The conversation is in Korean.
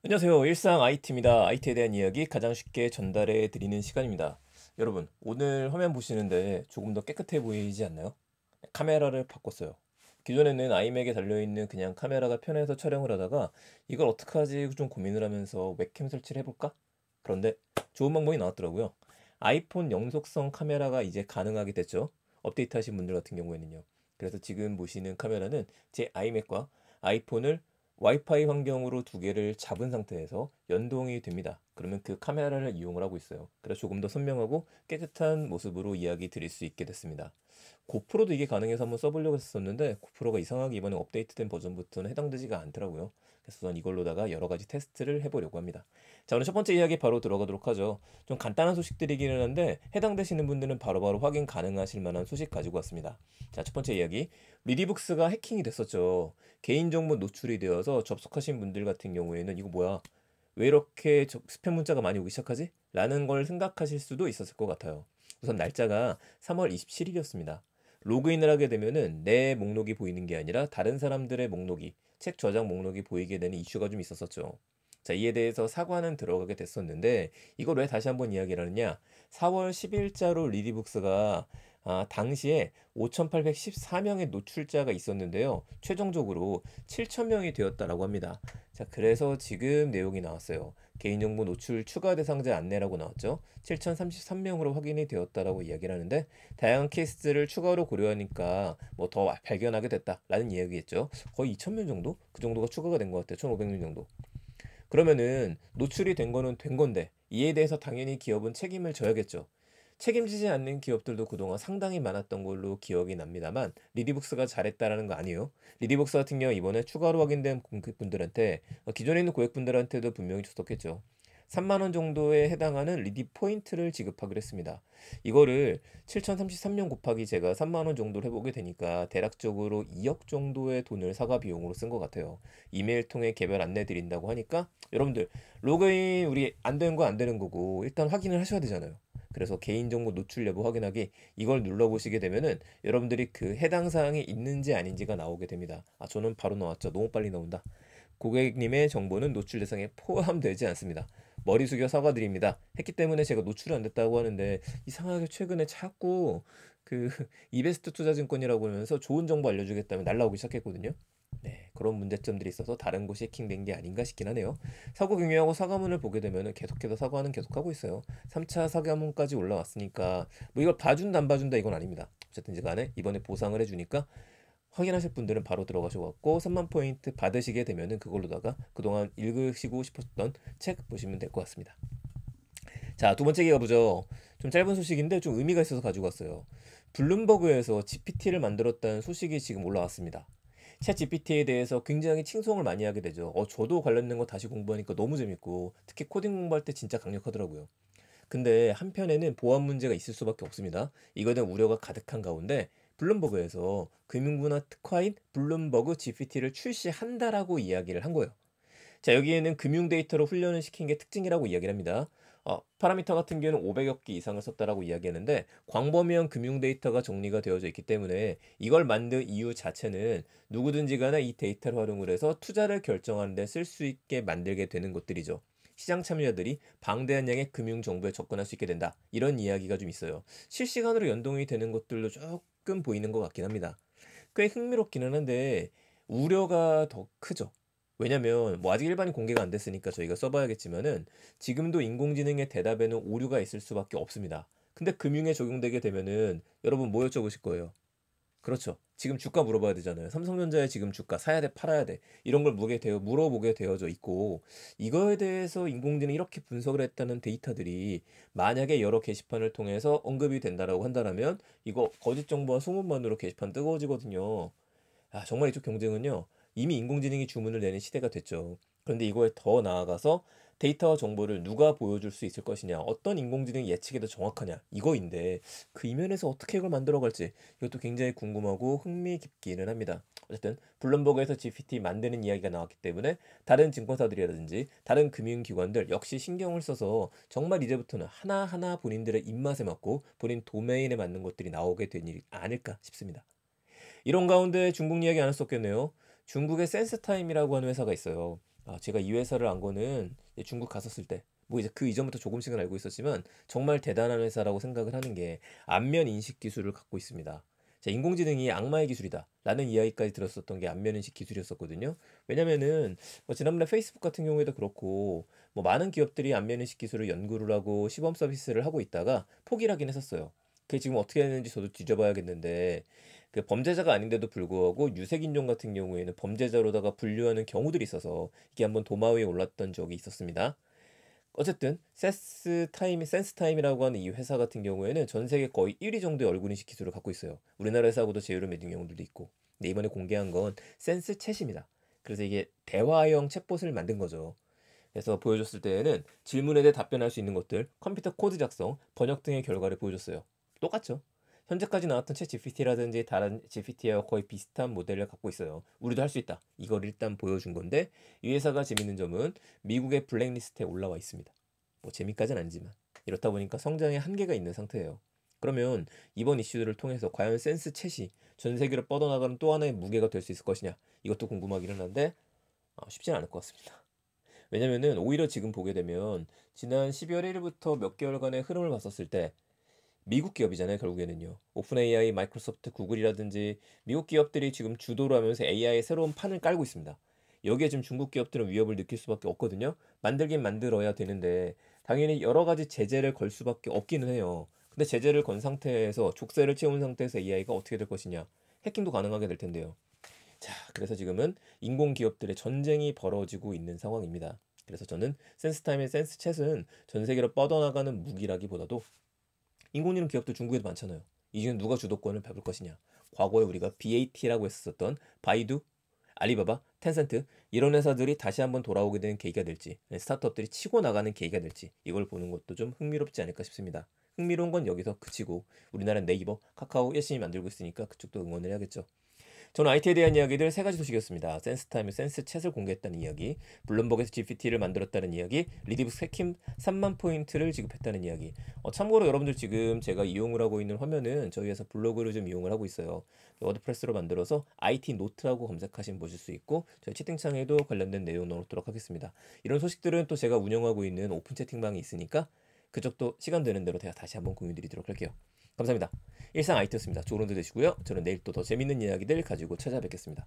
안녕하세요. 일상 IT입니다. IT에 대한 이야기 가장 쉽게 전달해 드리는 시간입니다. 여러분, 오늘 화면 보시는데 조금 더 깨끗해 보이지 않나요? 카메라를 바꿨어요. 기존에는 아이맥에 달려있는 그냥 카메라가 편해서 촬영을 하다가 이걸 어떡하지 좀 고민을 하면서 웹캠 설치를 해볼까? 그런데 좋은 방법이 나왔더라고요. 아이폰 영속성 카메라가 이제 가능하게 됐죠. 업데이트 하신 분들 같은 경우에는요. 그래서 지금 보시는 카메라는 제 아이맥과 아이폰을 와이파이 환경으로 두 개를 잡은 상태에서 연동이 됩니다. 그러면 그 카메라를 이용을 하고 있어요. 그래서 조금 더 선명하고 깨끗한 모습으로 이야기 드릴 수 있게 됐습니다. 고프로도 이게 가능해서 한번 써보려고 했었는데 고프로가 이상하게 이번에 업데이트된 버전부터는 해당되지가 않더라고요. 그래서 전 이걸로다가 여러 가지 테스트를 해보려고 합니다. 자, 오늘 첫 번째 이야기 바로 들어가도록 하죠. 좀 간단한 소식들이기는 한데 해당되시는 분들은 바로바로 확인 가능하실 만한 소식 가지고 왔습니다. 자, 첫 번째 이야기. 리디북스가 해킹이 됐었죠. 개인정보 노출이 되어서 접속하신 분들 같은 경우에는 이거 뭐야? 왜 이렇게 스팸 문자가 많이 오기 시작하지? 라는 걸 생각하실 수도 있었을 것 같아요. 우선 날짜가 3월 27일이었습니다. 로그인을 하게 되면은 내 목록이 보이는 게 아니라 다른 사람들의 목록이, 책 저장 목록이 보이게 되는 이슈가 좀 있었었죠. 자, 이에 대해서 사과는 들어가게 됐었는데 이걸 왜 다시 한번 이야기를 하느냐? 4월 10일자로 리디북스가 당시에 5,814명의 노출자가 있었는데요. 최종적으로 7,000명이 되었다라고 합니다. 자, 그래서 지금 내용이 나왔어요. 개인정보 노출 추가 대상자 안내라고 나왔죠. 7,033명으로 확인이 되었다라고 이야기를 하는데 다양한 케이스를 추가로 고려하니까 뭐 더 발견하게 됐다라는 이야기겠죠. 거의 2,000명 정도? 그 정도가 추가가 된 것 같아요. 1,500명 정도. 그러면은 노출이 된 거는 된 건데 이에 대해서 당연히 기업은 책임을 져야겠죠. 책임지지 않는 기업들도 그동안 상당히 많았던 걸로 기억이 납니다만 리디북스가 잘했다라는 거 아니에요. 리디북스 같은 경우 이번에 추가로 확인된 고객분들한테 기존에 있는 고객분들한테도 분명히 줬었겠죠. 3만 원 정도에 해당하는 리디 포인트를 지급하기로 했습니다. 이거를 7,033명 곱하기 제가 3만 원 정도를 해보게 되니까 대략적으로 2억 정도의 돈을 사과 비용으로 쓴 것 같아요. 이메일 통해 개별 안내 드린다고 하니까 여러분들 로그인 우리 안 되는 거 안 되는 거고 일단 확인을 하셔야 되잖아요. 그래서 개인정보 노출 여부 확인하기 이걸 눌러보시게 되면은 여러분들이 그 해당 사항이 있는지 아닌지가 나오게 됩니다. 저는 바로 나왔죠. 너무 빨리 나온다. 고객님의 정보는 노출 대상에 포함되지 않습니다. 머리 숙여 사과드립니다. 했기 때문에 제가 노출이 안 됐다고 하는데 이상하게 최근에 자꾸 그 이베스트 투자증권이라고 하면서 좋은 정보 알려주겠다면 날라오기 시작했거든요. 네, 그런 문제점들이 있어서 다른 곳이 해킹된 게 아닌가 싶긴 하네요. 사고 경위하고 사과문을 보게 되면 계속해서 사과는 계속하고 있어요. 3차 사과문까지 올라왔으니까 뭐 이걸 봐준다 안 봐준다 이건 아닙니다. 어쨌든지 간에 이번에 보상을 해주니까 확인하실 분들은 바로 들어가셔갖고 3만 포인트 받으시게 되면은 그걸로다가 그동안 읽으시고 싶었던 책 보시면 될 것 같습니다. 자, 두 번째 기가 보죠. 좀 짧은 소식인데 좀 의미가 있어서 가지고 왔어요. 블룸버그에서 GPT를 만들었다는 소식이 지금 올라왔습니다. 챗 GPT에 대해서 굉장히 칭송을 많이 하게 되죠. 저도 관련된 거 다시 공부하니까 너무 재밌고 특히 코딩 공부할 때 진짜 강력하더라고요. 근데 한편에는 보안 문제가 있을 수밖에 없습니다. 이거에 대한 우려가 가득한 가운데 블룸버그에서 금융분야 특화인 블룸버그 GPT를 출시한다라고 이야기를 한 거예요. 자, 여기에는 금융 데이터로 훈련을 시킨 게 특징이라고 이야기를 합니다. 파라미터 같은 경우는 500여 개 이상을 썼다라고 이야기하는데 광범위한 금융 데이터가 정리가 되어져 있기 때문에 이걸 만든 이유 자체는 누구든지 간에 이 데이터를 활용을 해서 투자를 결정하는 데 쓸 수 있게 만들게 되는 것들이죠. 시장 참여자들이 방대한 양의 금융 정보에 접근할 수 있게 된다. 이런 이야기가 좀 있어요. 실시간으로 연동이 되는 것들도 조금 보이는 것 같긴 합니다. 꽤 흥미롭기는 한데 우려가 더 크죠. 왜냐면 뭐 아직 일반이 공개가 안 됐으니까 저희가 써봐야겠지만은 지금도 인공지능의 대답에는 오류가 있을 수밖에 없습니다. 근데 금융에 적용되게 되면은 여러분 뭐 여쭤보실 거예요? 그렇죠. 지금 주가 물어봐야 되잖아요. 삼성전자의 지금 주가 사야 돼, 팔아야 돼. 이런 걸 물어보게 되어져 있고 이거에 대해서 인공지능이 이렇게 분석을 했다는 데이터들이 만약에 여러 게시판을 통해서 언급이 된다라고 한다면 이거 거짓 정보와 소문만으로 게시판 뜨거워지거든요. 정말 이쪽 경쟁은요. 이미 인공지능이 주문을 내는 시대가 됐죠. 그런데 이거에 더 나아가서 데이터와 정보를 누가 보여줄 수 있을 것이냐, 어떤 인공지능 예측이 더 정확하냐, 이거인데 그 이면에서 어떻게 이걸 만들어갈지 이것도 굉장히 궁금하고 흥미 깊기는 합니다. 어쨌든 블룸버그에서 GPT 만드는 이야기가 나왔기 때문에 다른 증권사들이라든지 다른 금융기관들 역시 신경을 써서 정말 이제부터는 하나하나 본인들의 입맛에 맞고 본인 도메인에 맞는 것들이 나오게 되지 않을까 싶습니다. 이런 가운데 중국 이야기 안 할 수 없겠네요. 중국의 센스타임이라고 하는 회사가 있어요. 제가 이 회사를 안 거는 이제 중국 갔었을 때, 뭐 이제 그 이전부터 조금씩은 알고 있었지만 정말 대단한 회사라고 생각을 하는 게 안면 인식 기술을 갖고 있습니다. 자, 인공지능이 악마의 기술이다라는 이야기까지 들었었던 게 안면 인식 기술이었었거든요. 왜냐면은 뭐 지난번에 페이스북 같은 경우에도 그렇고 뭐 많은 기업들이 안면 인식 기술을 연구를 하고 시범 서비스를 하고 있다가 포기를 하긴 했었어요. 그게 지금 어떻게 되는지 저도 뒤져봐야겠는데 그 범죄자가 아닌데도 불구하고 유색인종 같은 경우에는 범죄자로다가 분류하는 경우들이 있어서 이게 한번 도마 위에 올랐던 적이 있었습니다. 어쨌든 센스 타임이라고 하는 이 회사 같은 경우에는 전 세계 거의 1위 정도의 얼굴 인식 기술을 갖고 있어요. 우리나라 회사하고도 제휴를 맺은 경우들도 있고. 근데 이번에 공개한 건 센스 챗입니다. 그래서 이게 대화형 챗봇을 만든 거죠. 그래서 보여줬을 때에는 질문에 대해 답변할 수 있는 것들, 컴퓨터 코드 작성, 번역 등의 결과를 보여줬어요. 똑같죠? 현재까지 나왔던 챗 GPT라든지 다른 GPT와 거의 비슷한 모델을 갖고 있어요. 우리도 할 수 있다. 이걸 일단 보여준 건데 이 회사가 재밌는 점은 미국의 블랙리스트에 올라와 있습니다. 뭐 재미까지는 아니지만 이렇다 보니까 성장에 한계가 있는 상태예요. 그러면 이번 이슈들을 통해서 과연 센스 챗이 전 세계로 뻗어나가는 또 하나의 무게가 될 수 있을 것이냐 이것도 궁금하기는 한데 쉽지는 않을 것 같습니다. 왜냐면은 오히려 지금 보게 되면 지난 12월 1일부터 몇 개월간의 흐름을 봤었을 때 미국 기업이잖아요, 결국에는요. 오픈 AI, 마이크로소프트, 구글이라든지 미국 기업들이 지금 주도를 하면서 AI의 새로운 판을 깔고 있습니다. 여기에 지금 중국 기업들은 위협을 느낄 수밖에 없거든요. 만들긴 만들어야 되는데 당연히 여러 가지 제재를 걸 수밖에 없기는 해요. 근데 제재를 건 상태에서 족쇄를 채운 상태에서 AI가 어떻게 될 것이냐? 해킹도 가능하게 될 텐데요. 자, 그래서 지금은 인공 기업들의 전쟁이 벌어지고 있는 상황입니다. 그래서 저는 센스타임의 센스챗은 전 세계로 뻗어나가는 무기라기보다도 인공지능 기업도 중국에도 많잖아요. 이 중에 누가 주도권을 밟을 것이냐. 과거에 우리가 BAT라고 했었던 바이두, 알리바바, 텐센트 이런 회사들이 다시 한번 돌아오게 되는 계기가 될지 스타트업들이 치고 나가는 계기가 될지 이걸 보는 것도 좀 흥미롭지 않을까 싶습니다. 흥미로운 건 여기서 그치고 우리나라 네이버, 카카오 열심히 만들고 있으니까 그쪽도 응원을 해야겠죠. 저는 IT에 대한 이야기들 세 가지 소식이었습니다. 센스타임의 센스챗을 공개했다는 이야기, 블룸버그에서 GPT를 만들었다는 이야기, 리디브스 해킹 3만 포인트를 지급했다는 이야기. 참고로 여러분들 지금 제가 이용을 하고 있는 화면은 저희 회사 블로그를 좀 이용을 하고 있어요. 워드프레스로 만들어서 IT 노트라고 검색하시면 보실 수 있고 저희 채팅창에도 관련된 내용 넣어놓도록 하겠습니다. 이런 소식들은 또 제가 운영하고 있는 오픈 채팅방이 있으니까 그쪽도 시간 되는 대로 제가 다시 한번 공유 드리도록 할게요. 감사합니다. 일상 IT였습니다. 좋은 하루 되시고요. 저는 내일 또 더 재밌는 이야기들 가지고 찾아뵙겠습니다.